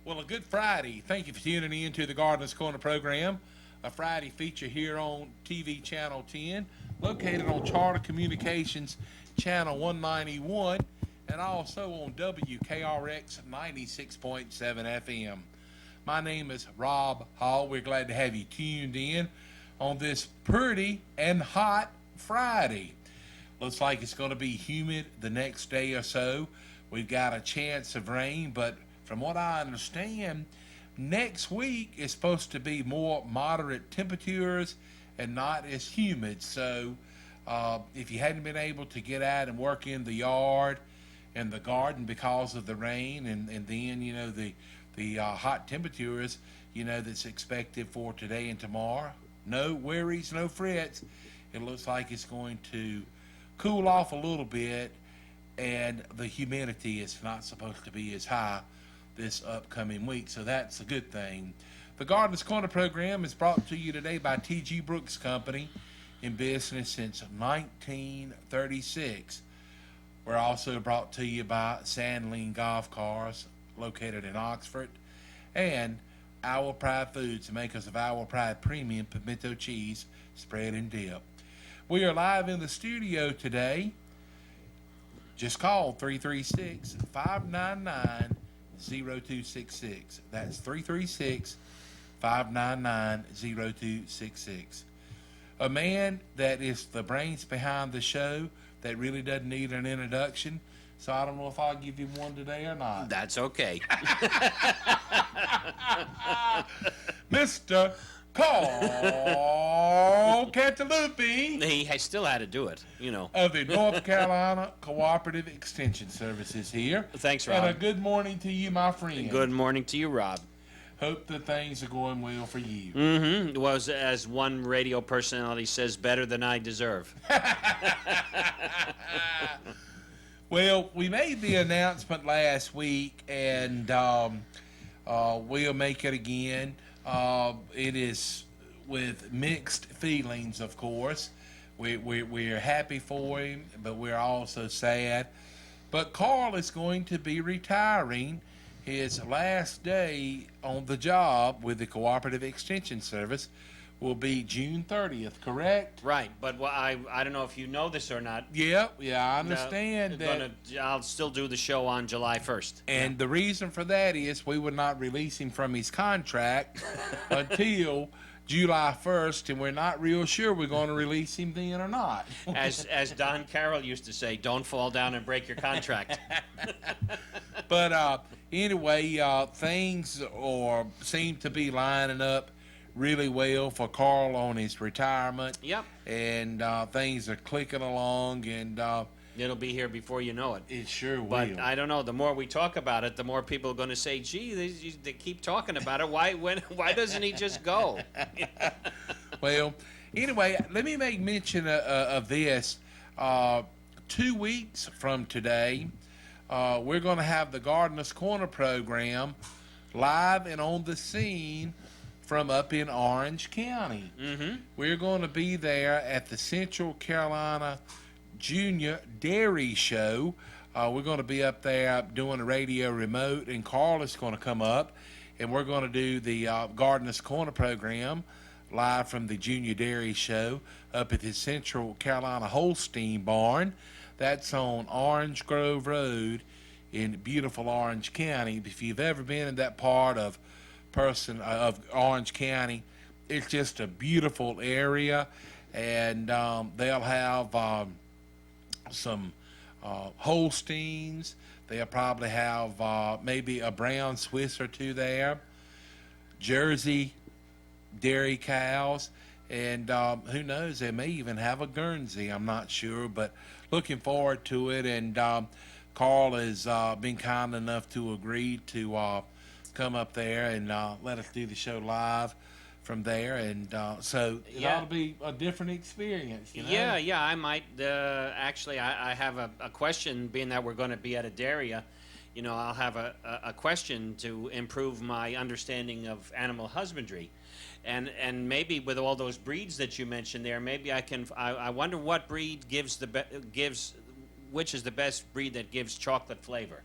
Well, a good Friday. Thank you for tuning in to the Gardener's Corner program, a Friday feature here on TV Channel 10, located on Charter Communications Channel 191, and also on WKRX 96.7 FM. My name is Rob Hall. We're glad to have you tuned in on this pretty and hot Friday. Looks like it's going to be humid the next day or so. We've got a chance of rain, but from what I understand, next week is supposed to be more moderate temperatures and not as humid. So if you hadn't been able to get out and work in the yard and the garden because of the rain and then, you know, the hot temperatures, you know, that's expected for today and tomorrow, no worries, no frets. It looks like it's going to cool off a little bit, and the humidity is not supposed to be as high this upcoming week, so that's a good thing. The Gardener's Corner program is brought to you today by T.G. Brooks Company, in business since 1936. We're also brought to you by Sandling Golf Cars, located in Oxford, and Our Pride Foods, makers of Our Pride Premium Pimento Cheese Spread and Dip. We are live in the studio today. Just call 336-599-0266. That's 336-599-0266. A man that is the brains behind the show that really doesn't need an introduction, so I don't know if I'll give him one today or not. That's okay. Mr. Carl Cantalupi. He still had to do it, you know. Of the North Carolina Cooperative Extension Services here. Thanks, Rob. And a good morning to you, my friend. Good morning to you, Rob. Hope that things are going well for you. Mm-hmm. It was, as one radio personality says, better than I deserve. Well, we made the announcement last week, and we'll make it again. It is with mixed feelings, of course. We're happy for him, but we're also sad. But Carl is going to be retiring. His last day on the job with the Cooperative Extension Service will be June 30th, correct? Right, but I don't know if you know this or not. Yeah, I understand that. I'll still do the show on July 1st. And the reason for that is we would not release him from his contract until July 1st, and we're not real sure we're going to release him then or not. As Don Carroll used to say, don't fall down and break your contract. But anyway, things seem to be lining up really well for Carl on his retirement. Yep. And things are clicking along, and it'll be here before you know it. It sure will. But I don't know. The more we talk about it, the more people are going to say, "Gee, they keep talking about it. Why doesn't he just go?" Well, anyway, let me make mention of this. 2 weeks from today, we're going to have the Gardener's Corner program live and on the scene from up in Orange County. Mm-hmm. We're going to be there at the Central Carolina Junior Dairy Show. We're going to be up there doing a radio remote, and Carl is going to come up and we're going to do the Gardeners Corner program live from the Junior Dairy Show up at the Central Carolina Holstein Barn. That's on Orange Grove Road in beautiful Orange County. If you've ever been in that part of Orange County, it's just a beautiful area, and they'll have some Holsteins. They'll probably have maybe a brown Swiss or two there, Jersey dairy cows, and who knows, they may even have a Guernsey. I'm not sure, but looking forward to it. And Carl has been kind enough to agree to come up there and let us do the show live from there, and so it ought to be a different experience. You know? Yeah, I might actually. I have a question. Being that we're going to be at a dairy, I'll have a question to improve my understanding of animal husbandry, and maybe with all those breeds that you mentioned there, maybe I can. I wonder what breed which is the best breed that gives chocolate flavor.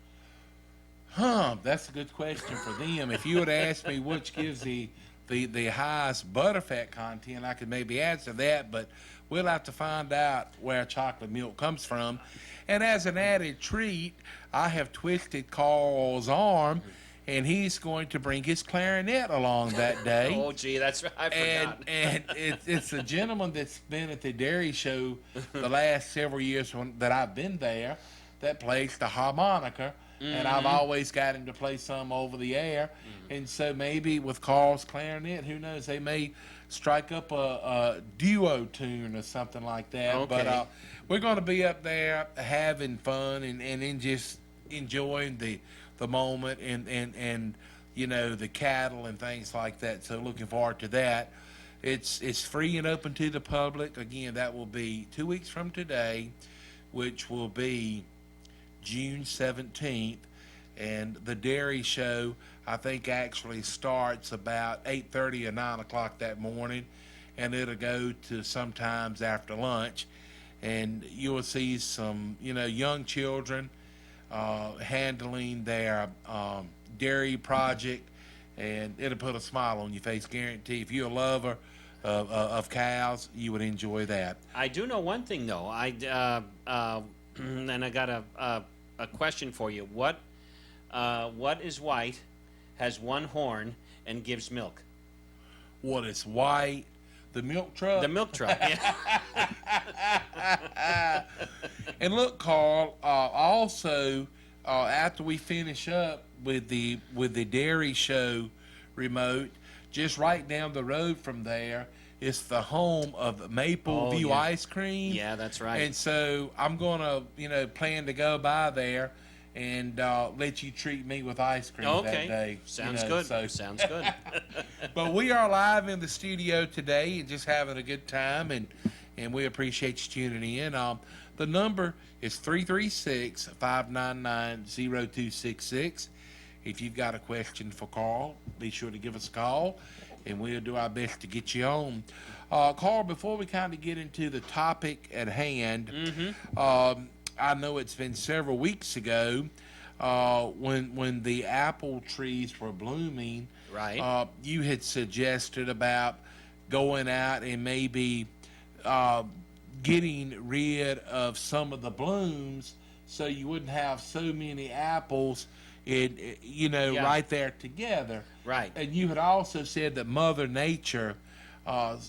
That's a good question for them. If you would ask me which gives the highest butterfat content, I could maybe answer that, but we'll have to find out where chocolate milk comes from. And as an added treat, I have twisted Carl's arm, and he's going to bring his clarinet along that day. Oh, gee, that's right. I forgot. And it's a gentleman that's been at the dairy show the last several years that I've been there that plays the harmonica. And I've always got him to play some over the air. And so maybe with Carl's clarinet, who knows, they may strike up a duo tune or something like that. Okay. But we're going to be up there having fun and just enjoying the moment and the cattle and things like that. So looking forward to that. It's free and open to the public. Again, that will be 2 weeks from today, which will be June 17th, and the dairy show I think actually starts about 8:30 or 9 o'clock that morning, and it'll go to sometimes after lunch, and you'll see some young children handling their dairy project, and it'll put a smile on your face, guarantee. If you're a lover of cows, you would enjoy that. I do know one thing though. And I got a question for you. What is white, has one horn, and gives milk? What is white? The milk truck? The milk truck, yeah. And look, Carl, also, after we finish up with the dairy show remote, just right down the road from there, it's the home of Maple View Ice Cream. Yeah, that's right. And so I'm going to, plan to go by there and let you treat me with ice cream that day. Sounds good. Sounds good. But we are live in the studio today and just having a good time, and we appreciate you tuning in. The number is 336-599-0266. If you've got a question for Carl, be sure to give us a call, and we'll do our best to get you on. Carl, before we kind of get into the topic at hand, I know it's been several weeks ago when the apple trees were blooming. Right. You had suggested about going out and maybe getting rid of some of the blooms so you wouldn't have so many apples right there together. Right. And you had also said that Mother Nature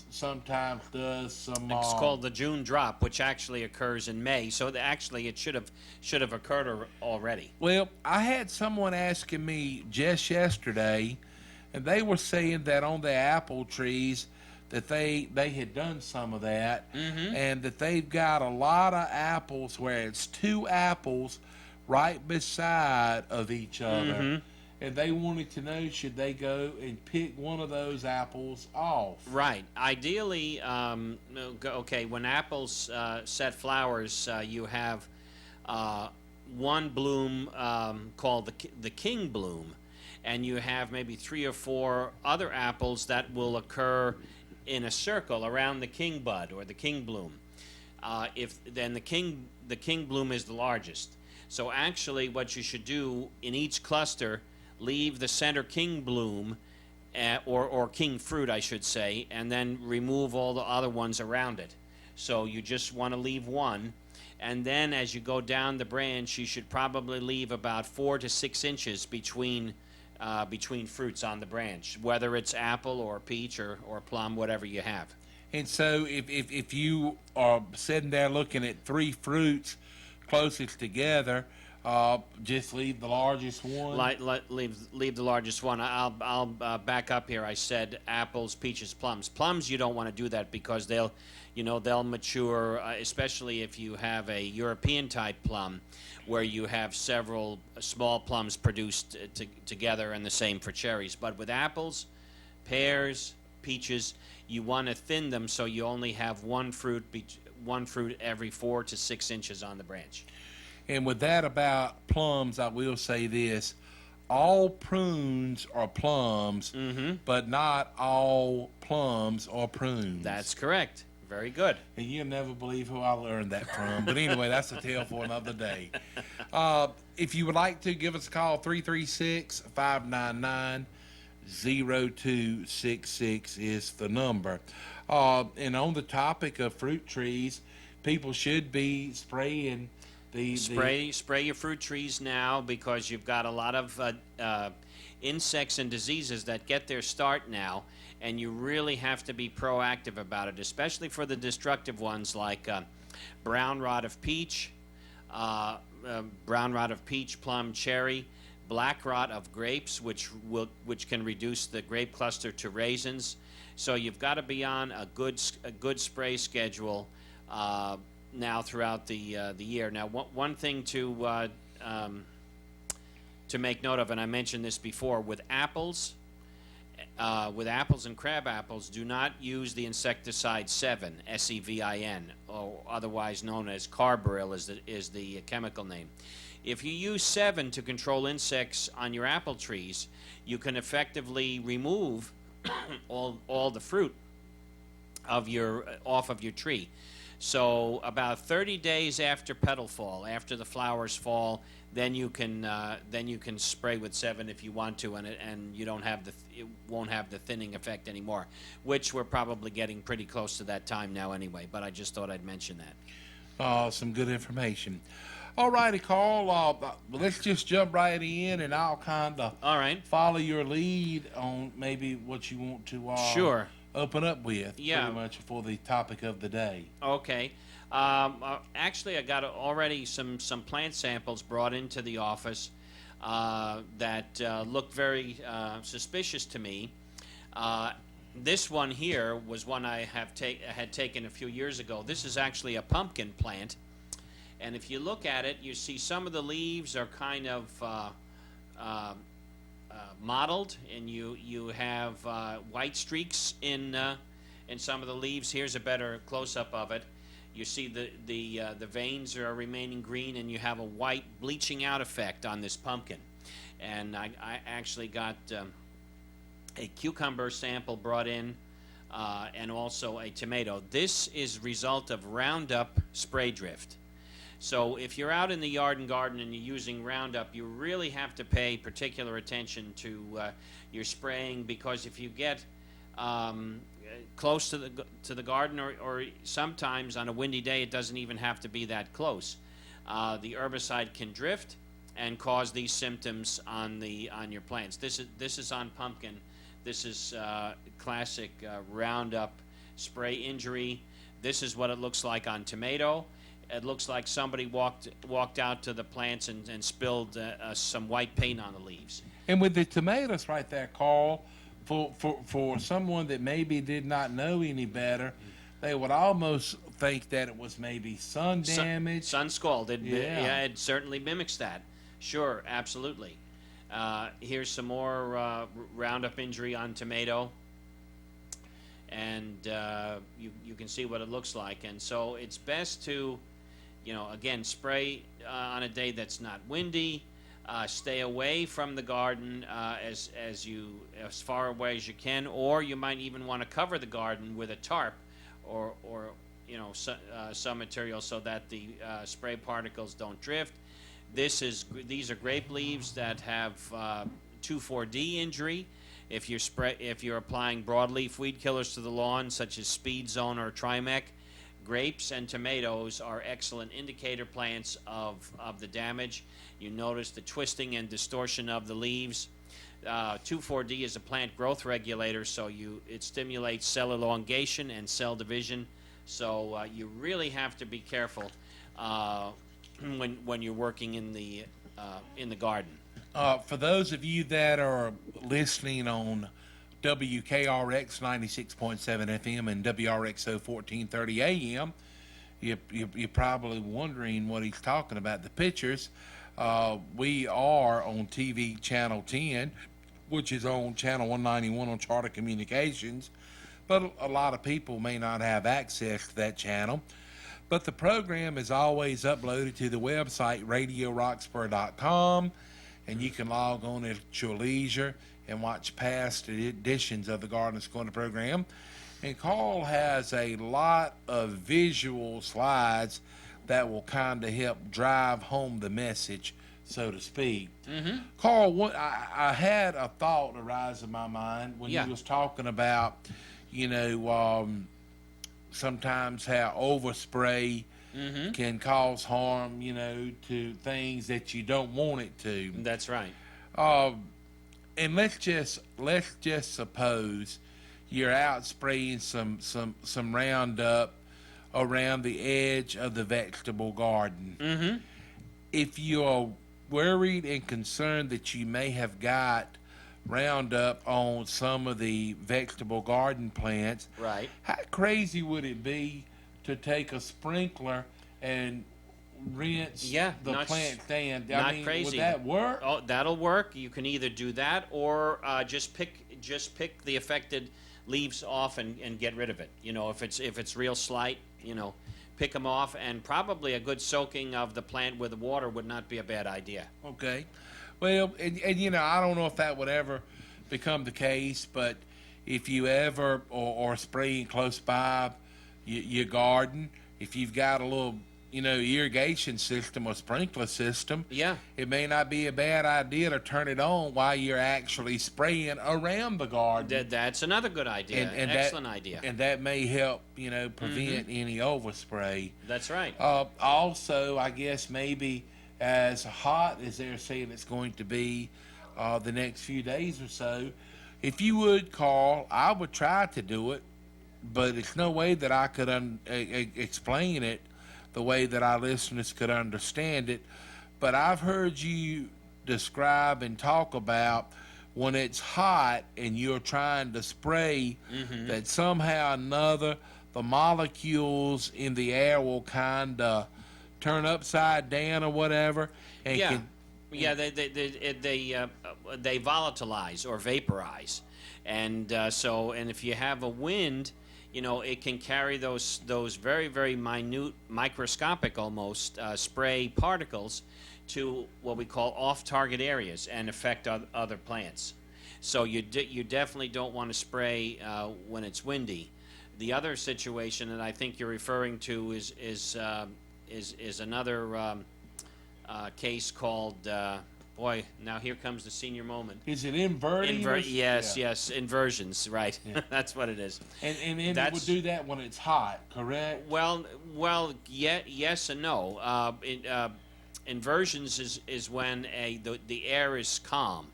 sometimes does some. It's called the June drop, which actually occurs in May. So actually, it should have occurred already. Well, I had someone asking me just yesterday, and they were saying that on the apple trees that they had done some of that, and that they've got a lot of apples where it's two apples right beside of each other. And they wanted to know, should they go and pick one of those apples off? Right. Ideally, when apples set flowers, you have one bloom called the king bloom, and you have maybe 3 or 4 other apples that will occur in a circle around the king bud or the king bloom. Then the king bloom is the largest. So actually, what you should do in each cluster, leave the center king bloom, or king fruit, I should say, and then remove all the other ones around it. So you just want to leave one, and then as you go down the branch, you should probably leave about 4 to 6 inches between fruits on the branch, whether it's apple or peach or plum, whatever you have. And so if you are sitting there looking at 3 fruits closest together, just leave the largest one. Leave the largest one. I'll back up here. I said apples, peaches, plums. Plums, you don't want to do that because they'll mature, especially if you have a European type plum, where you have several small plums produced together, and the same for cherries. But with apples, pears, peaches, you want to thin them so you only have one fruit every 4 to 6 inches on the branch. And with that about plums, I will say this: all prunes are plums, but not all plums are prunes. That's correct. Very good. And you'll never believe who I learned that from. But anyway, that's a tale for another day. If you would like to, give us a call, 336-599-0266 is the number. And on the topic of fruit trees, people should be spraying Spray your fruit trees now, because you've got a lot of insects and diseases that get their start now, and you really have to be proactive about it, especially for the destructive ones like brown rot of peach, plum, cherry, black rot of grapes, which can reduce the grape cluster to raisins. So you've got to be on a good spray schedule now throughout the year. Now, one thing to make note of, and I mentioned this before, with apples and crab apples, do not use the insecticide Sevin, S-E-V-I-N, or otherwise known as Carbaryl is the chemical name. If you use Sevin to control insects on your apple trees, you can effectively remove all the fruit off of your tree. So about 30 days after petal fall, after the flowers fall, then you can spray with Sevin if you want to, and you it won't have the thinning effect anymore, which we're probably getting pretty close to that time now anyway. But I just thought I'd mention that. Some good information. All righty, Carl. Let's just jump right in, and I'll kind of follow your lead on maybe what you want to sure open up with, pretty much for the topic of the day. Okay. Actually, I got already some plant samples brought into the office that looked very suspicious to me. This one here was one I had taken a few years ago. This is actually a pumpkin plant, and if you look at it, you see some of the leaves are kind of mottled, and you have white streaks in some of the leaves. Here's a better close-up of it. You see the veins are remaining green, and you have a white bleaching out effect on this pumpkin. And I actually got a cucumber sample brought in, and also a tomato. This is result of Roundup spray drift. So if you're out in the yard and garden and you're using Roundup, you really have to pay particular attention to your spraying, because if you get close to the garden, or sometimes on a windy day it doesn't even have to be that close, the herbicide can drift and cause these symptoms on your plants. This is on pumpkin. This is classic Roundup spray injury. This is what it looks like on tomato. It looks like somebody walked out to the plants and spilled some white paint on the leaves. And with the tomatoes right there, Carl, for someone that maybe did not know any better, they would almost think that it was maybe sun damage. Sun scald. It certainly mimics that. Sure, absolutely. Here's some more Roundup injury on tomato. And you can see what it looks like. And so it's best to, again, spray on a day that's not windy. Stay away from the garden as far away as you can, or you might even want to cover the garden with a tarp or some material so that the spray particles don't drift. These are grape leaves that have 2,4-D injury. If you're applying broadleaf weed killers to the lawn, such as Speed Zone or Trimec, grapes and tomatoes are excellent indicator plants of the damage. You notice the twisting and distortion of the leaves. 2,4-D is a plant growth regulator, so it stimulates cell elongation and cell division. So you really have to be careful when you're working in the garden. For those of you that are listening on WKRX 96.7 FM and WRXO 1430 AM, you're probably wondering what he's talking about. The pictures, we are on TV Channel 10, which is on Channel 191 on Charter Communications, but a lot of people may not have access to that channel. But the program is always uploaded to the website radioroxborough.com, and you can log on at your leisure and watch past editions of the Gardeners Corner program. And Carl has a lot of visual slides that will kind of help drive home the message, so to speak. Mm-hmm. Carl, I had a thought arise in my mind when Yeah. you was talking about, sometimes how overspray Mm-hmm. can cause harm, to things that you don't want it to. That's right. And let's just suppose you're out spraying some Roundup around the edge of the vegetable garden. Mm-hmm. If you're worried and concerned that you may have got Roundup on some of the vegetable garden plants, Right. how crazy would it be to take a sprinkler and rinse the not plant down? not crazy. Would that work? Oh, that'll work. You can either do that or just pick the affected leaves off and get rid of it. If it's real slight, pick them off, and probably a good soaking of the plant with water would not be a bad idea. Okay. Well, and I don't know if that would ever become the case, but if you ever or spraying close by your garden, if you've got a little, irrigation system or sprinkler system, Yeah. it may not be a bad idea to turn it on while you're actually spraying around the garden. That's another good idea. Excellent idea. And that may help, prevent any overspray. That's right. Also, I guess maybe as hot as they're saying it's going to be the next few days or so, if you would, Carl, I would try to do it, but it's no way that I could explain it the way that our listeners could understand it. But I've heard you describe and talk about when it's hot and you're trying to spray, that somehow or another the molecules in the air will kind of turn upside down or whatever, and Yeah. They volatilize or vaporize, and if you have a wind, it can carry those very, very minute, microscopic almost spray particles to what we call off-target areas and affect other plants. So you definitely don't want to spray when it's windy. The other situation that I think you're referring to is another case called now here comes the senior moment. is it inverting? Yes, inversions, right. Yeah. That's what it is. And it would do that when it's hot, correct? Well, yes and no. Inversions is when the air is calm.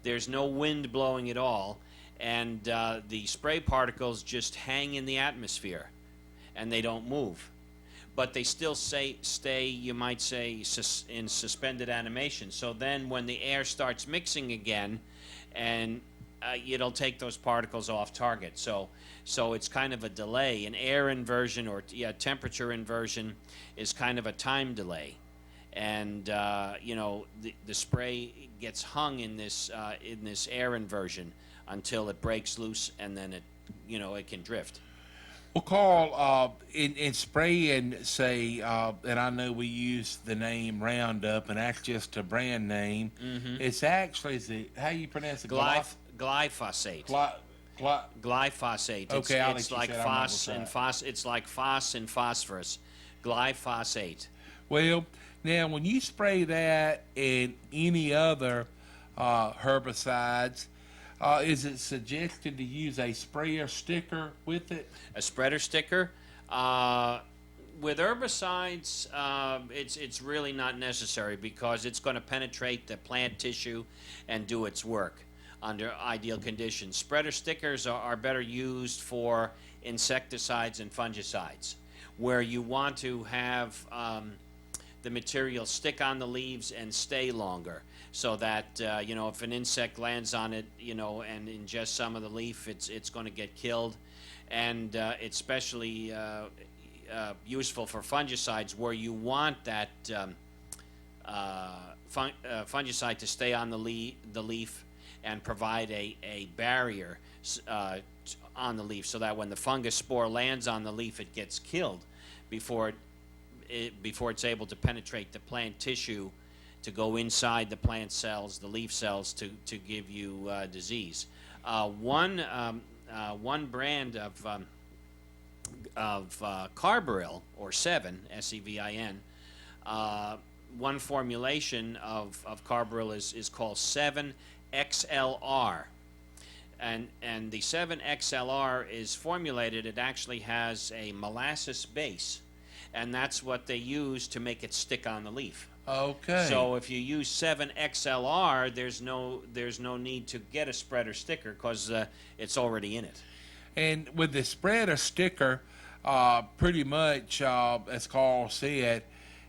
There's no wind blowing at all, and the spray particles just hang in the atmosphere, and they don't move. But they still stay, you might say, in suspended animation. So then when the air starts mixing again, and it'll take those particles off target. So it's kind of a delay. An air inversion or temperature inversion is kind of a time delay. And, the spray gets hung in this air inversion until it breaks loose, and then it can drift. Well, Carl, in spraying, say, and I know we use the name Roundup, and that's just a brand name. It's actually, how you pronounce it? Glyphosate. Glyphosate. Okay, I'll let it's you like say it. I'm not gonna try. It's like phos and phosphorus. Glyphosate. Well, now when you spray that and any other herbicides. Is it suggested to use a sprayer sticker with it? A spreader sticker. With herbicides, it's really not necessary because it's going to penetrate the plant tissue and do its work under ideal conditions. Spreader stickers are better used for insecticides and fungicides, where you want to have the material stick on the leaves and stay longer, so that if an insect lands on it, and ingests some of the leaf, it's going to get killed. And it's especially useful for fungicides, where you want that fungicide to stay on the leaf and provide a barrier on the leaf, so that when the fungus spore lands on the leaf, it gets killed before it's able to penetrate the plant tissue to go inside the plant cells, the leaf cells, to give you disease. One brand of Carbaryl, or Sevin, S-E-V-I-N, one formulation of Carbaryl is called Sevin XLR. And the Sevin XLR is formulated, it actually has a molasses base, and that's what they use to make it stick on the leaf. Okay. So if you use Sevin XLR, there's no need to get a spreader sticker, because it's already in it. And with the spreader sticker, pretty much, as Carl said,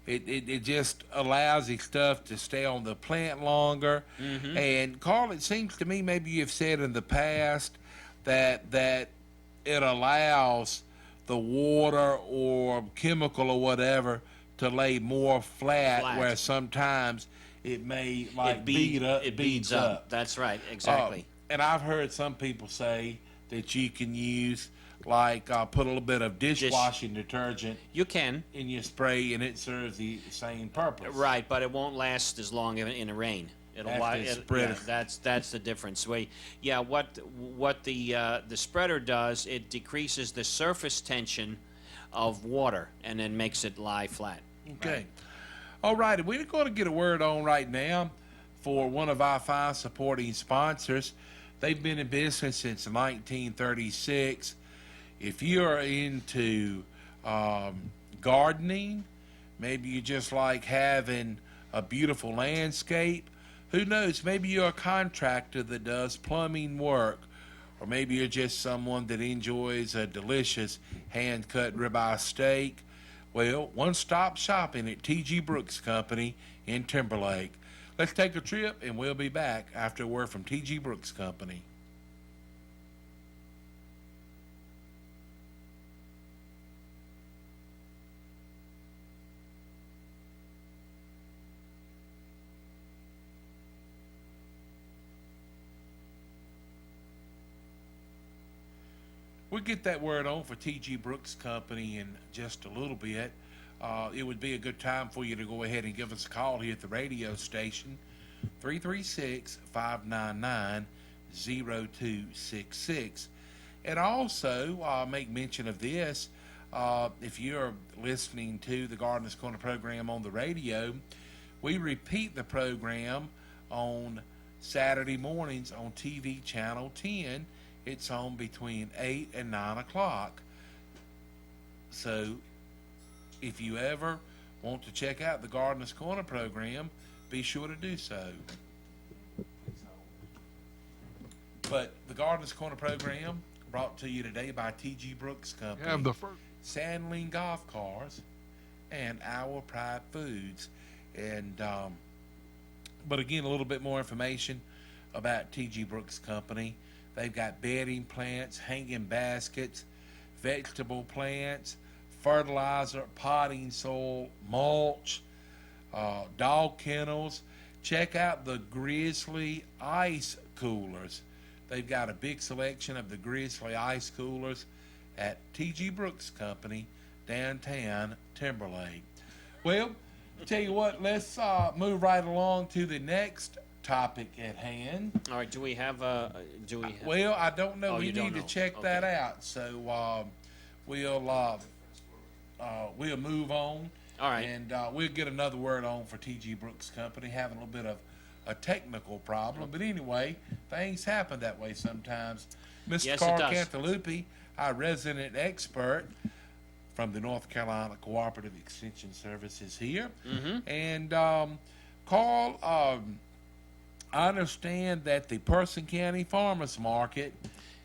it just allows the stuff to stay on the plant longer. Mm-hmm. And Carl, it seems to me, maybe you've said in the past that it allows the water or chemical or whatever to lay more flat. Where sometimes it may beads up. That's right, exactly. And I've heard some people say that you can use, put a little bit of dishwashing detergent. You can. In your spray, and it serves the same purpose. Right, but it won't last as long in the rain. That's the difference. What the spreader does, it decreases the surface tension of water and then makes it lie flat. Okay. Right. All right, we're going to get a word on right now for one of our fine supporting sponsors. They've been in business since 1936. If you're into gardening, maybe you just like having a beautiful landscape. Who knows, maybe you're a contractor that does plumbing work, or maybe you're just someone that enjoys a delicious hand-cut ribeye steak. Well, one-stop shopping at T.G. Brooks Company in Timberlake. Let's take a trip, and we'll be back after a word from T.G. Brooks Company. We'll get that word on for T.G. Brooks Company in just a little bit. It would be a good time for you to go ahead and give us a call here at the radio station, 336-599-0266. And also, make mention of this, if you're listening to the Gardener's Corner program on the radio, we repeat the program on Saturday mornings on TV Channel 10. It's on between 8 and 9 o'clock. So if you ever want to check out the Gardener's Corner program, be sure to do so. But the Gardener's Corner program brought to you today by T.G. Brooks Company, Have the first. Sandling Golf Cars, and Our Pride Foods. And but again, a little bit more information about T.G. Brooks Company. They've got bedding plants, hanging baskets, vegetable plants, fertilizer, potting soil, mulch, dog kennels. Check out the Grizzly Ice Coolers. They've got a big selection of the Grizzly Ice Coolers at T.G. Brooks Company, downtown Timberlake. Well, tell you what, let's move right along to the next topic at hand. All right. Do we have? Well, I don't know. Oh, We you don't need to know. check Okay. that out. So we'll move on. All right. And we'll get another word on for T.G. Brooks Company, having a little bit of a technical problem. But anyway, things happen that way sometimes. Mr. Yes, it Carl does. Cantalupi, our resident expert from the North Carolina Cooperative Extension Service, is here. And Carl, I understand that the Person County Farmers Market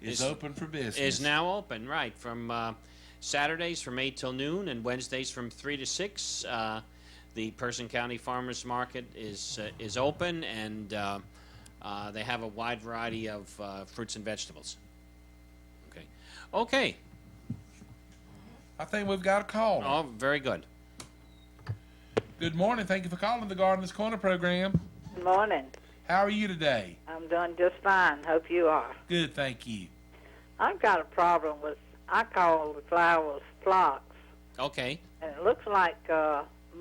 is open for business. Is now open, right, from Saturdays from 8 till noon and Wednesdays from 3 to 6. The Person County Farmers Market is open, and they have a wide variety of fruits and vegetables. Okay. I think we've got a call. Oh, very good. Good morning. Thank you for calling the Gardener's Corner program. Good morning. How are you today? I'm doing just fine. Hope you are. Good, thank you. I've got a problem with, I call the flowers phlox, Okay. and it looks like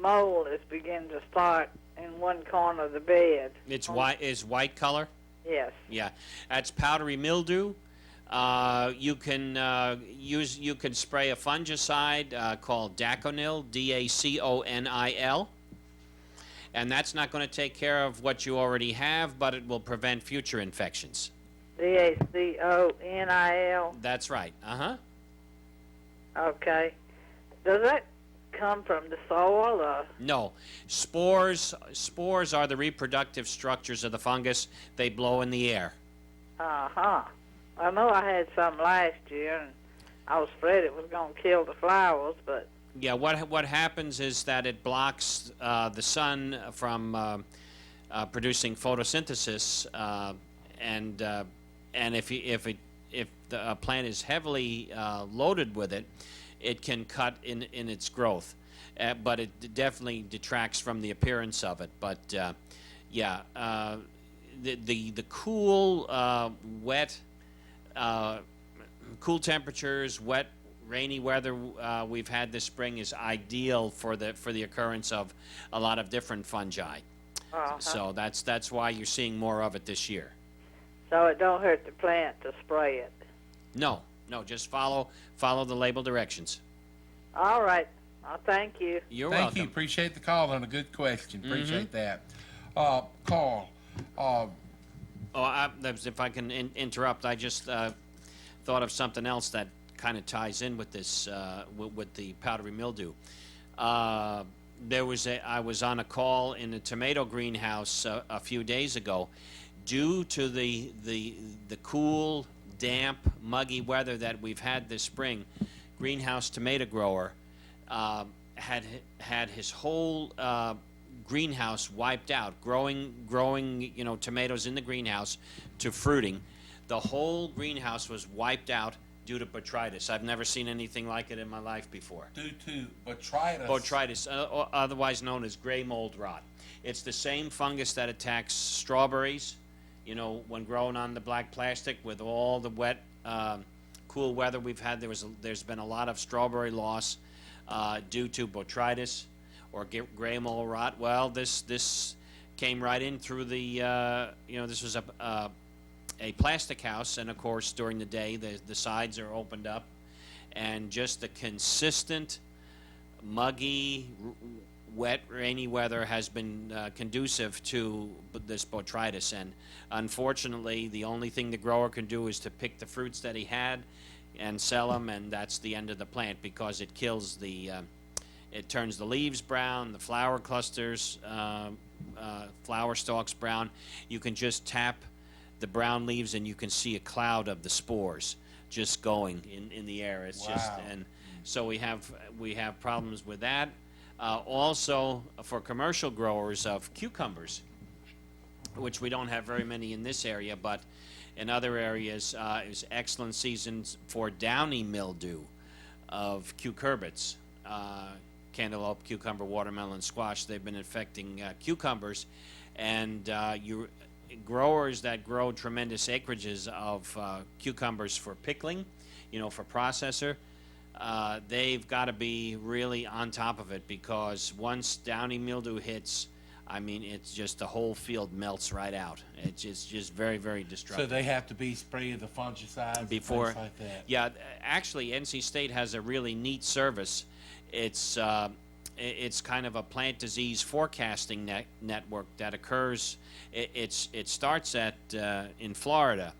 mold is beginning to start in one corner of the bed. It's white color? Yes. Yeah. That's powdery mildew. You can spray a fungicide called Daconil, Daconil, and that's not going to take care of what you already have, but it will prevent future infections. Daconil. That's right. Okay. Does that come from the soil or? No, spores are the reproductive structures of the fungus. They blow in the air. Uh-huh. I know I had some last year, and I was afraid it was going to kill the flowers, but... Yeah, what happens is that it blocks the sun from producing photosynthesis, and if the plant is heavily loaded with it, it can cut in its growth, but it definitely detracts from the appearance of it. But yeah, the cool, wet, cool temperatures, wet, rainy weather we've had this spring is ideal for the occurrence of a lot of different fungi. Uh-huh. So that's why you're seeing more of it this year. So it don't hurt the plant to spray it. No, just follow the label directions. All right. Thank you. You're Thank welcome. you. Appreciate the call and a good question. Appreciate that. Carl, If I can interrupt, I just thought of something else that kind of ties in with this, with the powdery mildew. I was on a call in a tomato greenhouse a few days ago. Due to the cool, damp, muggy weather that we've had this spring, greenhouse tomato grower had his whole greenhouse wiped out, growing tomatoes in the greenhouse to fruiting. The whole greenhouse was wiped out due to botrytis. I've never seen anything like it in my life before. due to botrytis. Botrytis, otherwise known as gray mold rot. It's the same fungus that attacks strawberries, when grown on the black plastic. With all the wet, cool weather we've had, there's been a lot of strawberry loss due to botrytis or gray mold rot. Well, this came right in through the, this was a plastic house, and of course during the day the sides are opened up, and just the consistent muggy, wet, rainy weather has been conducive to this botrytis. And unfortunately, the only thing the grower can do is to pick the fruits that he had and sell them, and that's the end of the plant, because it kills it turns the leaves brown, the flower clusters, flower stalks brown. You can just tap the brown leaves and you can see a cloud of the spores just going in the air. It's just, and so we have problems with that. Also, for commercial growers of cucumbers, which we don't have very many in this area, but in other areas, is excellent seasons for downy mildew of cucurbits, cantaloupe, cucumber, watermelon, squash. They've been infecting cucumbers, and growers that grow tremendous acreages of cucumbers for pickling, for processor, they've got to be really on top of it, because once downy mildew hits, it's just the whole field melts right out. It's just very, very destructive. So they have to be spraying the fungicides Before, and things like that. yeah, actually, NC State has a really neat service. It's it's kind of a plant disease forecasting network that occurs. It starts in Florida,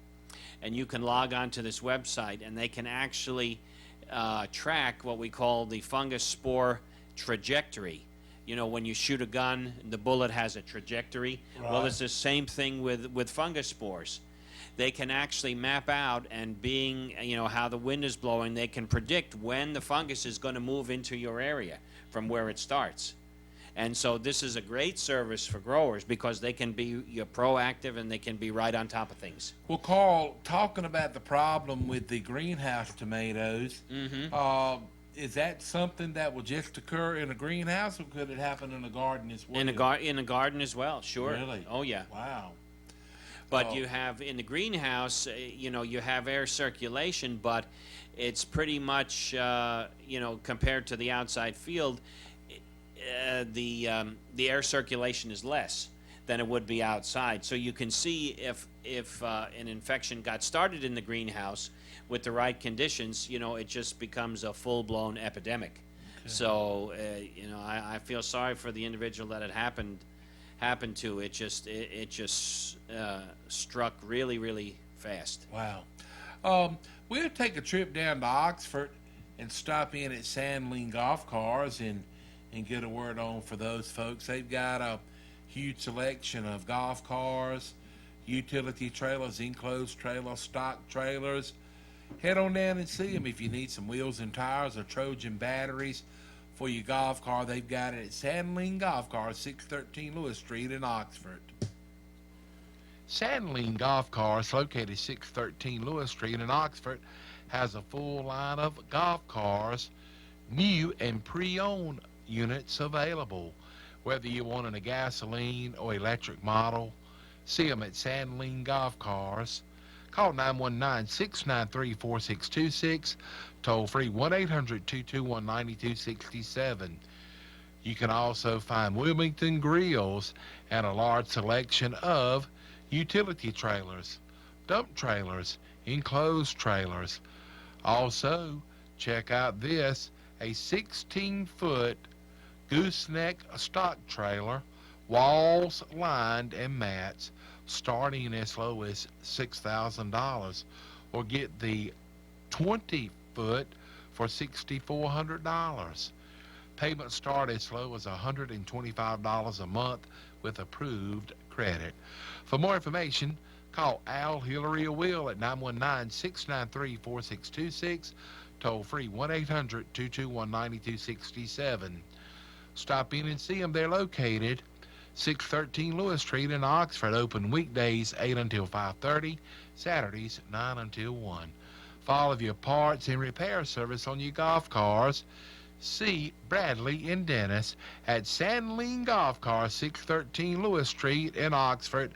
and you can log on to this website, and they can actually track what we call the fungus spore trajectory. You know, when you shoot a gun, the bullet has a trajectory. Right. Well, it's the same thing with fungus spores. They can actually map out, and being, you know, how the wind is blowing, they can predict when the fungus is going to move into your area from where it starts. And so this is a great service for growers because they can be proactive and they can be right on top of things. Well, Carl, talking about the problem with the greenhouse tomatoes, is that something that will just occur in a greenhouse, or could it happen in a garden as well? In a garden as well, sure. Really? Oh, yeah. Wow. But you have, in the greenhouse, you know, you have air circulation, but it's pretty much, you know, compared to the outside field, the air circulation is less than it would be outside. So you can see if an infection got started in the greenhouse with the right conditions, you know, it just becomes a full-blown epidemic. Okay. So, you know, I feel sorry for the individual that it happened to. It just struck really, really fast. Wow. We'll take a trip down to Oxford and stop in at Sandling Golf Cars and get a word on for those folks. They've got a huge selection of golf cars, utility trailers, enclosed trailers, stock trailers. Head on down and see them if you need some wheels and tires or Trojan batteries for your golf car. They've got it at Sandling Golf Cars, 613 Lewis Street in Oxford. Sandling Golf Cars, located 613 Lewis Street in Oxford, has a full line of golf cars, new and pre-owned units available. Whether you want a gasoline or electric model, see them at Sandling Golf Cars. Call 919-693-4626, toll free 1-800-221-9267. You can also find Wilmington Grills and a large selection of utility trailers, dump trailers, enclosed trailers. Also, check out this, a 16-foot gooseneck stock trailer, walls lined and mats, starting as low as $6,000, or get the 20-foot for $6,400. Payments start as low as $125 a month with approved credit. For more information, call Al, Hillary, or Will at 919-693-4626, toll free 1-800-221-9267. Stop in and see them. They're located 613 Lewis Street in Oxford, open weekdays 8 until 5:30, Saturdays 9 until 1. For all of your parts and repair service on your golf cars, see Bradley and Dennis at Sandling Golf Cars, 613 Lewis Street in Oxford.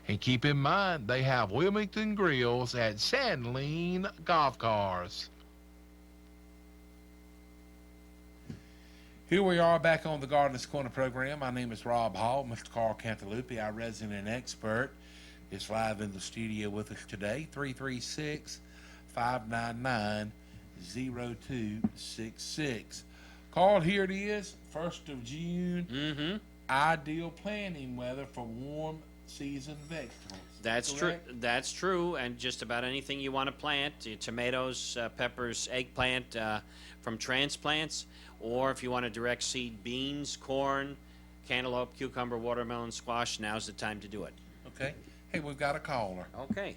And keep in mind, they have Wilmington Grills at Sandling Golf Cars. Here we are back on the Gardener's Corner program. My name is Rob Hall. Mr. Carl Cantalupi, our resident expert, is live in the studio with us today. 336-599-0266. Carl, here it is, 1st of June. Ideal planting weather for warm season vegetables. That's true. That's true. And just about anything you want to plant, tomatoes, peppers, eggplant, from transplants, or if you want to direct seed beans, corn, cantaloupe, cucumber, watermelon, squash, now's the time to do it. Okay. Hey, we've got a caller. Okay.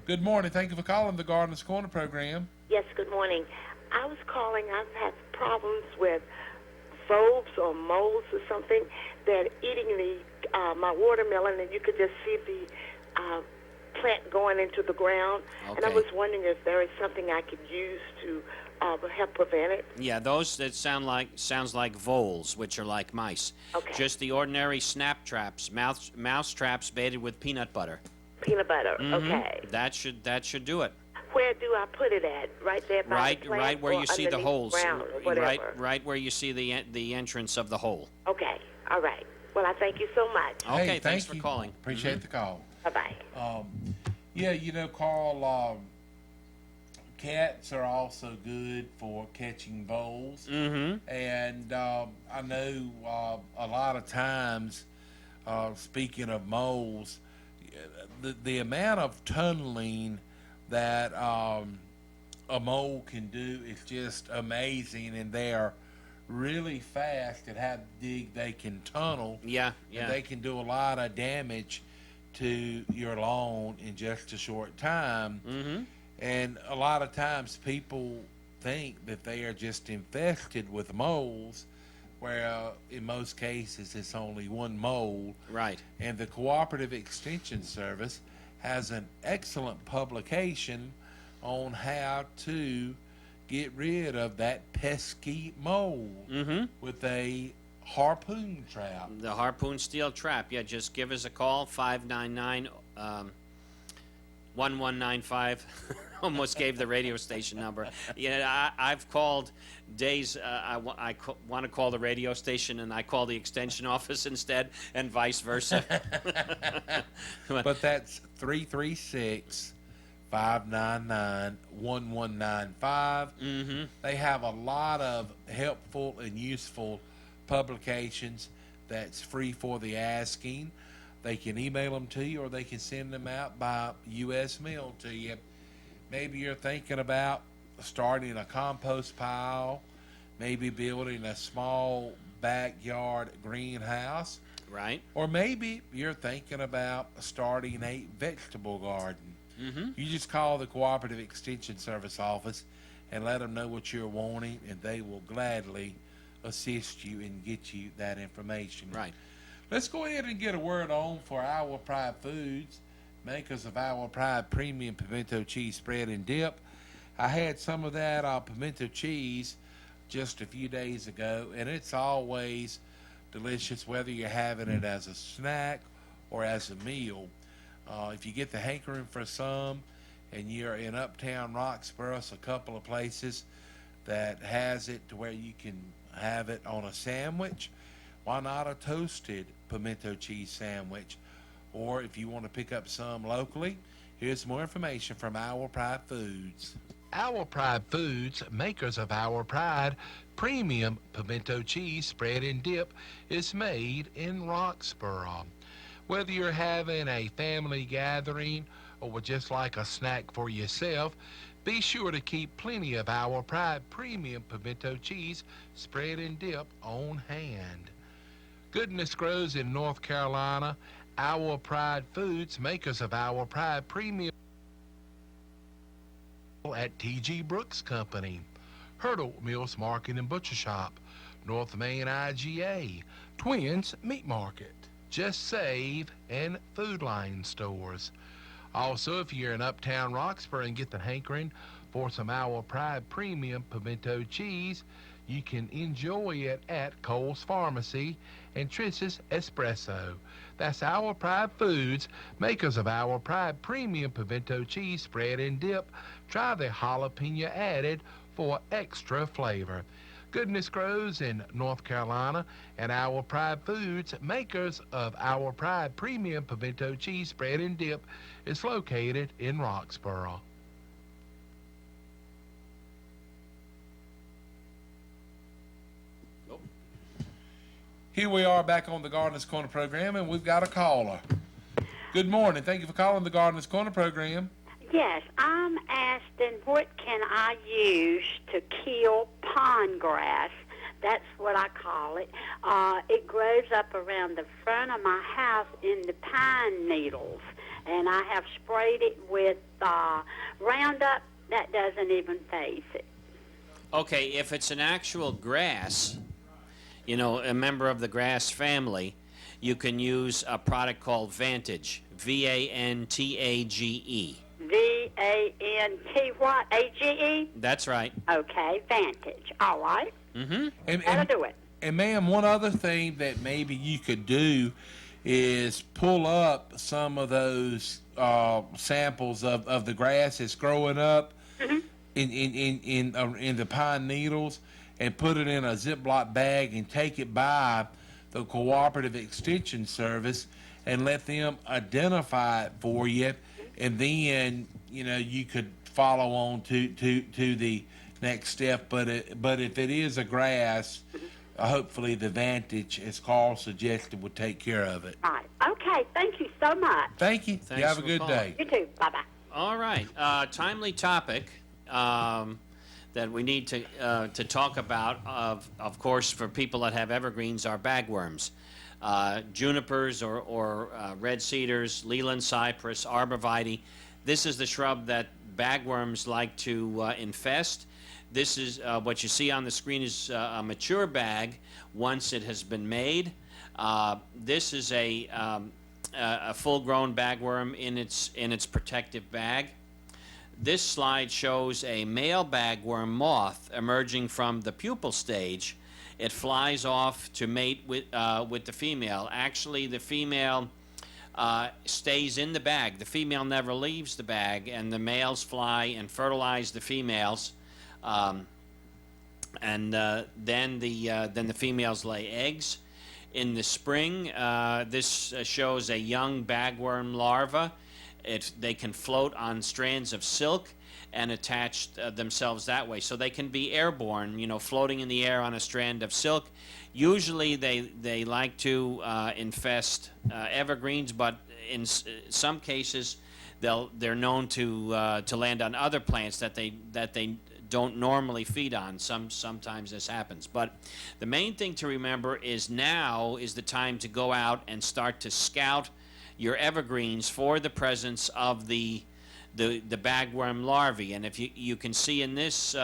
Good morning. Thank you for calling the Gardener's Corner program. Yes, good morning. I was calling. I've had problems with voles or moles or something that are eating my watermelon, and you could just see the plant going into the ground. Okay. And I was wondering if there is something I could use to help prevent it. Yeah, those that sounds like voles, which are like mice. Okay. Just the ordinary snap traps, mouse traps baited with peanut butter. Peanut butter. Okay. That should do it. Where do I put it at? Right there by the plant, Right where or you see the underneath holes. ground or whatever? Right where you see the entrance of the hole. Okay. All right. Well, I thank you so much. Okay, Hey, thanks thank for you. calling. Appreciate the call. Bye-bye. Yeah, you know, Carl, cats are also good for catching voles. Mm-hmm. And I know a lot of times, speaking of moles, the amount of tunneling that a mole can do is just amazing, and they are really fast at how big they can tunnel. Yeah, And yeah. they can do a lot of damage to your lawn in just a short time. Mm-hmm. And a lot of times people think that they are just infested with moles, where in most cases it's only one mole. Right. And the Cooperative Extension Service has an excellent publication on how to get rid of that pesky mole Mm-hmm. with a harpoon trap. The harpoon steel trap. Yeah, just give us a call, 599 1195. Almost gave the radio station number. Yeah, I've called days. I want to call the radio station, and I call the extension office instead, and vice versa. But that's 336 599 1195. Mm-hmm. They have a lot of helpful and useful publications that's free for the asking. They can email them to you, or they can send them out by U.S. mail to you. Maybe you're thinking about starting a compost pile, maybe building a small backyard greenhouse, Right. or maybe you're thinking about starting a vegetable garden. Mm-hmm. You just call the Cooperative Extension Service office and let them know what you're wanting, and they will gladly assist you and get you that information. Right. Let's go ahead and get a word on for Our Pride Foods, makers of Our Pride Premium Pimento Cheese Spread and Dip. I had some of that pimento cheese just a few days ago, and it's always delicious, whether you're having it as a snack or as a meal. If you get the hankering for some, and you're in Uptown Roxborough, it's a couple of places that has it to where you can have it on a sandwich. Why not a toasted pimento cheese sandwich? Or if you want to pick up some locally, here's more information from Our Pride Foods. Our Pride Foods, makers of Our Pride Premium Pimento Cheese Spread and Dip, is made in Roxborough. Whether you're having a family gathering or would just like a snack for yourself, be sure to keep plenty of Our Pride Premium Pimento Cheese Spread and Dip on hand. Goodness grows in North Carolina. Our Pride Foods, makers of Our Pride Premium at T.G. Brooks Company, Hurdle Mills Market and Butcher Shop, North Main IGA, Twins Meat Market, Just Save, and Food Line stores. Also, if you're in Uptown Roxborough and get the hankering for some Our Pride Premium Pimento Cheese, you can enjoy it at Cole's Pharmacy and Triss's Espresso. That's Our Pride Foods, makers of Our Pride Premium Pimento Cheese Spread and Dip. Try the jalapeno added for extra flavor. Goodness grows in North Carolina, and Our Pride Foods, makers of Our Pride Premium Pimento Cheese Spread and Dip, is located in Roxborough. Here we are back on the Gardener's Corner program, and we've got a caller. Good morning. Thank you for calling the Gardener's Corner program. Yes, I'm asking what can I use to kill pond grass? That's what I call it. It grows up around the front of my house in the pine needles, and I have sprayed it with Roundup. That doesn't even phase it. Okay, if it's an actual grass, you know, a member of the grass family, you can use a product called Vantage, Vantage. V-A-N-T what? A-G-E? That's right. Okay, Vantage. All right. Mm-hmm. That'll do it. And ma'am, one other thing that maybe you could do is pull up some of those samples of the grass that's growing up in the pine needles, and put it in a Ziploc bag and take it by the Cooperative Extension Service and let them identify it for you. And then, you know, you could follow on to the next step. But if it is a grass, hopefully the Vantage, as Carl suggested, would take care of it. Right. Okay. Thank you so much. Thank you. Thanks You have a for good calling. day. You too. Bye-bye. All right. Timely topic that we need to talk about, of course, for people that have evergreens, are bagworms. Junipers or red cedars, Leland cypress, arborvitae. This is the shrub that bagworms like to infest. This is what you see on the screen is a mature bag once it has been made. This is a full-grown bagworm in its protective bag. This slide shows a male bagworm moth emerging from the pupal stage. It flies off to mate with the female. Actually, the female stays in the bag. The female never leaves the bag, and the males fly and fertilize the females. Then the females lay eggs. In the spring, this shows a young bagworm larva. They can float on strands of silk and attach themselves that way. So they can be airborne, floating in the air on a strand of silk. Usually they like to infest evergreens, but in some cases they're known to land on other plants that they don't normally feed on. Sometimes this happens. But the main thing to remember is now is the time to go out and start to scout your evergreens for the presence of the bagworm larvae. And if you can see in this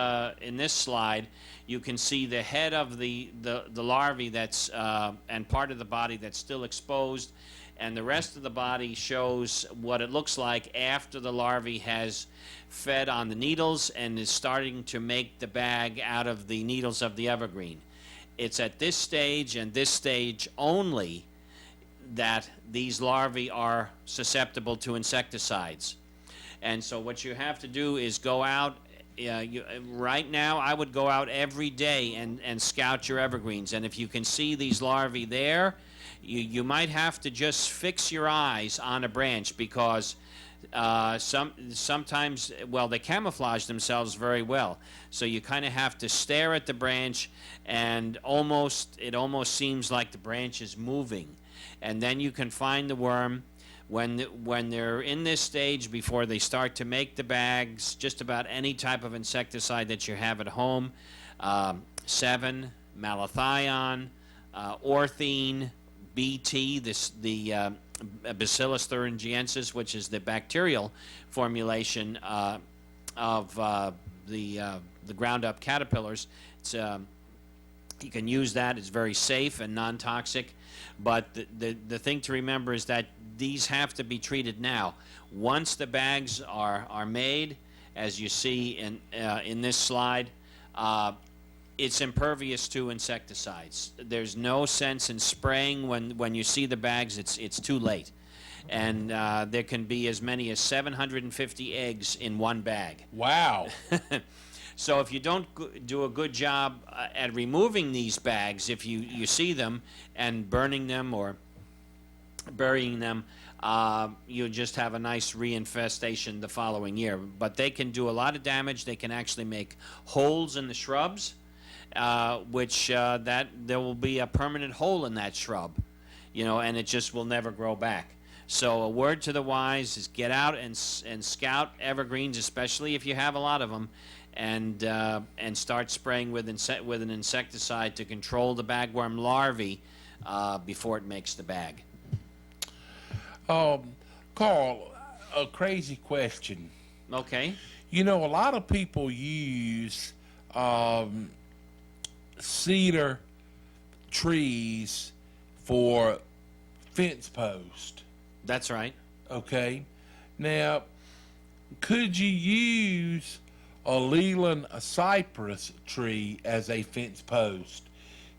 slide, you can see the head of the larvae that's and part of the body that's still exposed, and the rest of the body shows what it looks like after the larvae has fed on the needles and is starting to make the bag out of the needles of the evergreen. It's at this stage and this stage only that these larvae are susceptible to insecticides. And so what you have to do is go out. Right now, I would go out every day and scout your evergreens. And if you can see these larvae there, you might have to just fix your eyes on a branch, because sometimes, well, they camouflage themselves very well. So you kind of have to stare at the branch, and it almost seems like the branch is moving. And then you can find the worm. When they're in this stage, before they start to make the bags, just about any type of insecticide that you have at home, 7, malathion, orthene, BT, the Bacillus thuringiensis, which is the bacterial formulation of the ground-up caterpillars. You can use that. It's very safe and non-toxic. But the thing to remember is that these have to be treated now. Once the bags are made, as you see in this slide, it's impervious to insecticides. There's no sense in spraying when you see the bags. It's too late. And there can be as many as 750 eggs in one bag. Wow. So if you don't do a good job at removing these bags, if you see them and burning them or burying them, you just have a nice reinfestation the following year. But they can do a lot of damage. They can actually make holes in the shrubs, which that there will be a permanent hole in that shrub, and it just will never grow back. So a word to the wise is get out and scout evergreens, especially if you have a lot of them, and start spraying with an insecticide to control the bagworm larvae before it makes the bag. Carl, a crazy question. Okay. A lot of people use cedar trees for fence post. That's right. Okay. Now, could you use a Leland cypress tree as a fence post?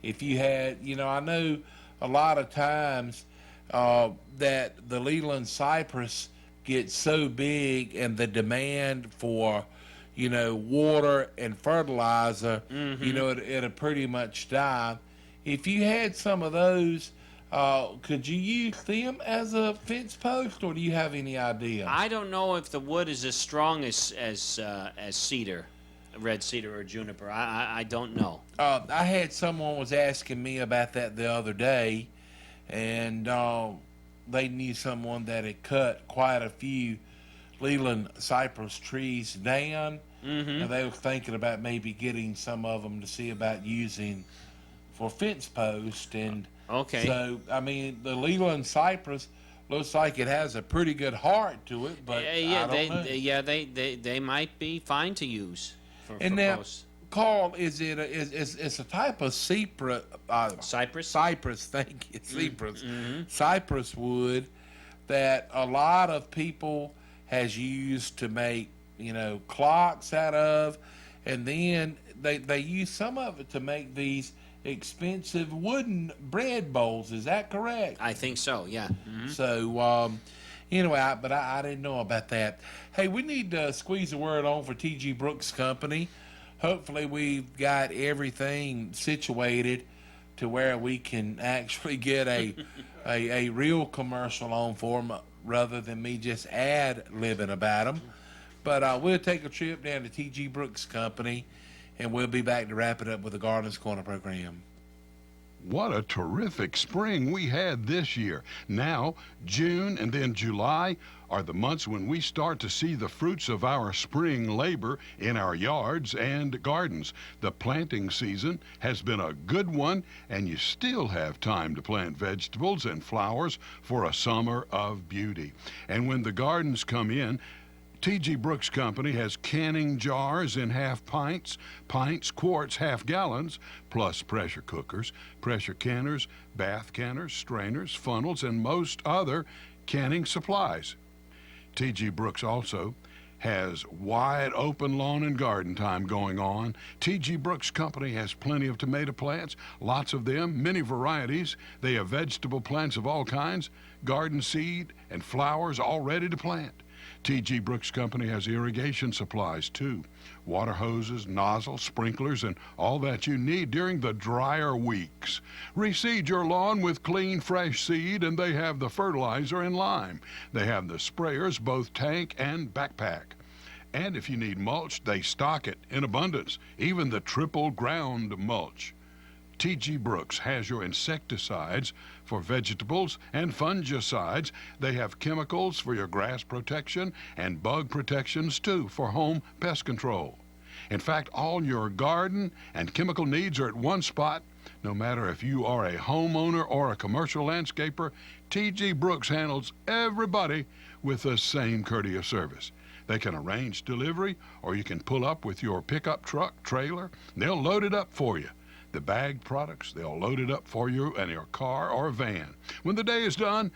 If you had, I know a lot of times that the Leland cypress gets so big and the demand for, water and fertilizer, it'll pretty much die. If you had some of those Could you use them as a fence post, or do you have any idea? I don't know if the wood is as strong as cedar, red cedar or juniper. I don't know. I had someone was asking me about that the other day, and they knew someone that had cut quite a few Leland cypress trees down, and they were thinking about maybe getting some of them to see about using for fence posts. And Okay. so, I mean, the Leland cypress looks like it has a pretty good heart to it, but Yeah, I don't know. they might be fine to use for And now, posts. Carl, is it it's a type of cypress? Cypress? Cypress, thank you, cypress. Mm-hmm. Cypress wood that a lot of people has used to make, clocks out of, and then they use some of it to make these expensive wooden bread bowls. Is that correct? I think so. Yeah. Mhm. So, anyway, I didn't know about that. Hey, we need to squeeze a word on for T.G. Brooks Company. Hopefully, we've got everything situated to where we can actually get a real commercial on for them rather than me just ad-libbing about them. But we'll take a trip down to T.G. Brooks Company, and we'll be back to wrap it up with the Gardeners Corner program. What a terrific spring we had this year. Now, June and then July are the months when we start to see the fruits of our spring labor in our yards and gardens. The planting season has been a good one, and you still have time to plant vegetables and flowers for a summer of beauty. And when the gardens come in, T.G. Brooks Company has canning jars in half pints, quarts, half gallons, plus pressure cookers, pressure canners, bath canners, strainers, funnels, and most other canning supplies. T.G. Brooks also has wide open lawn and garden time going on. T.G. Brooks Company has plenty of tomato plants, lots of them, many varieties. They have vegetable plants of all kinds, garden seed, and flowers all ready to plant. T.G. Brooks Company has irrigation supplies, too. Water hoses, nozzles, sprinklers, and all that you need during the drier weeks. Reseed your lawn with clean, fresh seed, and they have the fertilizer and lime. They have the sprayers, both tank and backpack. And if you need mulch, they stock it in abundance, even the triple ground mulch. T.G. Brooks has your insecticides for vegetables and fungicides. They have chemicals for your grass protection and bug protections, too, for home pest control. In fact, all your garden and chemical needs are at one spot. No matter if you are a homeowner or a commercial landscaper, T.G. Brooks handles everybody with the same courteous service. They can arrange delivery, or you can pull up with your pickup truck, trailer. They'll load it up for you. The bagged products, they'll load it up for you in your car or van. When the day is done,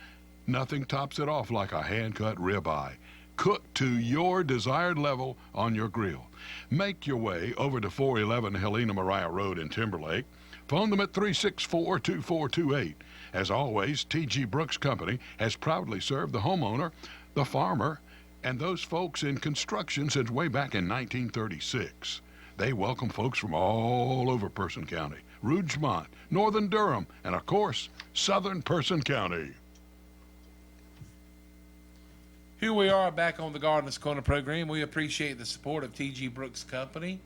nothing tops it off like a hand-cut ribeye, cooked to your desired level on your grill. Make your way over to 411 Helena Maria Road in Timberlake. Phone them at 364-2428. As always, T.G. Brooks Company has proudly served the homeowner, the farmer, and those folks in construction since way back in 1936. They welcome folks from all over Person County, Rougemont, Northern Durham, and of course, Southern Person County. Here we are back on the Gardeners Corner program. We appreciate the support of T.G. Brooks Company,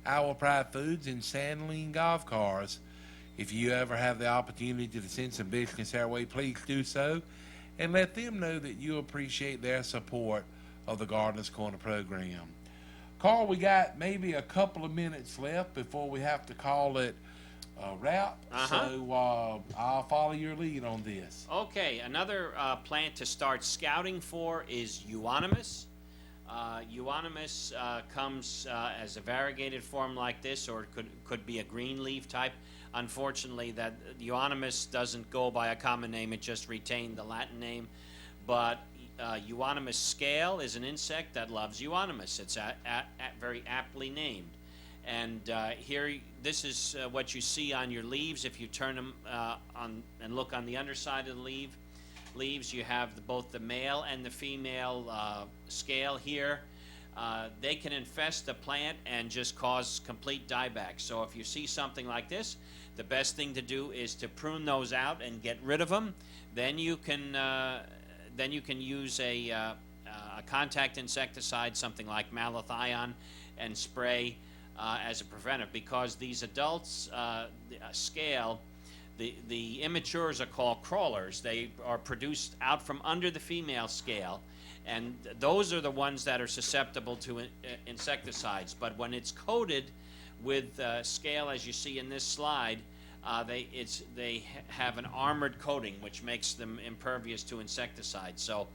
Owl Pride Foods, and Sandline Golf Cars. If you ever have the opportunity to send some business our way, please do so, and let them know that you appreciate their support of the Gardeners Corner program. Carl, we got maybe a couple of minutes left before we have to call it a wrap. So I'll follow your lead on this. Okay, another plant to start scouting for is euonymus. Euonymus comes as a variegated form like this, or it could be a green leaf type. Unfortunately, that euonymus doesn't go by a common name; it just retained the Latin name. But euonymus scale is an insect that loves euonymus. It's very aptly named. And here, this is what you see on your leaves. If you turn them on and look on the underside of the leaves, you have both the male and the female scale here. they can infest the plant and just cause complete dieback. So if you see something like this, the best thing to do is to prune those out and get rid of them. Then you can use a contact insecticide, something like malathion, and spray as a preventive, because these adults scale, the immatures are called crawlers. They are produced out from under the female scale, and those are the ones that are susceptible to insecticides. But when it's coated with scale, as you see in this slide, they have an armored coating which makes them impervious to insecticides. So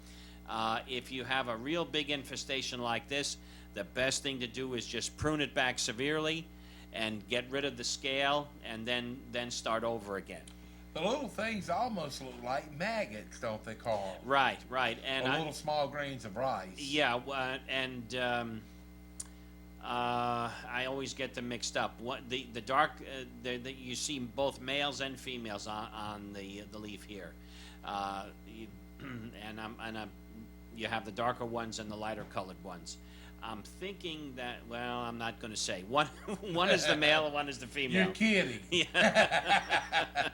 if you have a real big infestation like this, the best thing to do is just prune it back severely and get rid of the scale, and then start over again. The little things almost look like maggots, don't they, Carl? Right. And Or little small grains of rice. Yeah, I always get them mixed up. What the dark, you see both males and females on the leaf here, you have the darker ones and the lighter colored ones. I'm thinking that, well, I'm not going to say. One is the male and one is the female. You're kidding. Yeah.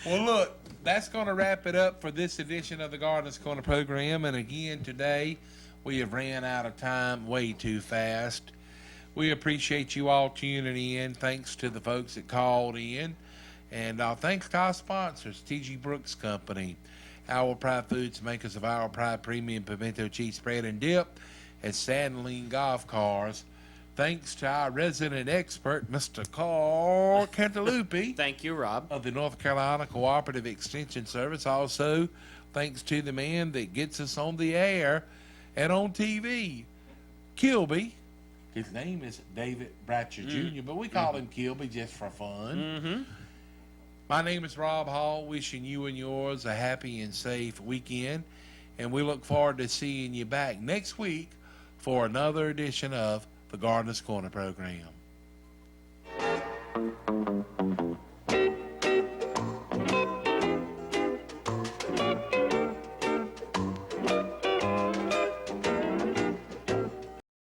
Well, look, that's going to wrap it up for this edition of the Gardener's Corner program. And again, today, we have ran out of time way too fast. We appreciate you all tuning in. Thanks to the folks that called in. And thanks to our sponsors, T.G. Brooks Company, Our Pride Foods, makers of Our Pride Premium Pimento Cheese Spread and Dip, and Sandline Golf Cars. Thanks to our resident expert, Mr. Carl Cantalupi. Thank you, Rob. Of the North Carolina Cooperative Extension Service. Also, thanks to the man that gets us on the air and on TV, Kilby. His name is David Bratcher Jr., but we call him Kilby just for fun. My name is Rob Hall, wishing you and yours a happy and safe weekend, and we look forward to seeing you back next week for another edition of the Gardener's Corner program.